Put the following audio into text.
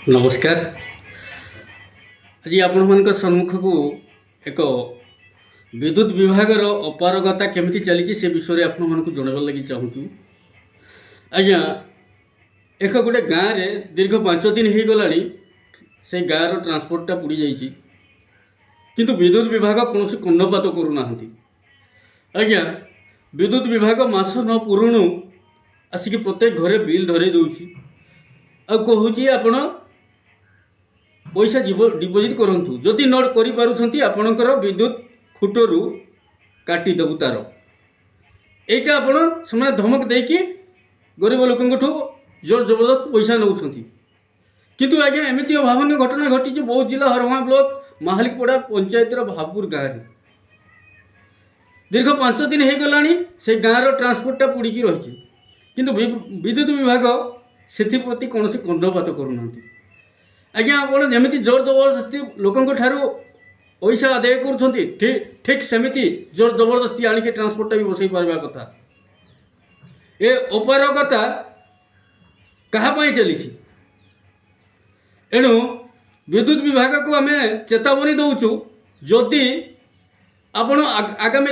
नमस्कार। आज आपण सम्मुख को एक विद्युत विभाग अपारगता केमती चली से विषय आपण को जनवा लगी चाहूँ। आज्ञा एक गोटे गाँव में दीर्घ 5 दिन हो गला से गाँव ट्रांसपोर्टा पुड़ी जाइए किंतु विद्युत विभाग कौन कर्णपात करूना। आज्ञा विद्युत विभाग मास न पुरुणु आसिक प्रत्येक घरे बिल धरे दूसरी आ कहूँ आपण पैसा डिपोजिट करूँ जदि न कर विद्युत खुटरू काटिदेबू तार यहीटा आपण से धमक देकी गरीब लोकों जोर जबरदस्त पैसा नौ किंतु आज्ञा एमती अभावन घटना घटी बौद्ध जिला हरवा ब्लॉक माहालिकपड़ा पंचायतर भावपुर गाँव में दीर्घ 5 दिन हो गला से गाँव ट्रांसपोर्टा पुड़ी रही किंतु विद्युत विभाग से कौन कर्णपात करूना। आज्ञा आप जमी जोर जबरदस्ती लोकों पैसा आदाय कर ठीक सेमती जोर जबरदस्ती आणिक ट्रांसपोर्टा भी बसई पार्बा कथा। ए अपारगता कहाँ चली एणु विद्युत विभाग को आम चेतावनी दौचु जदि आपण आगामी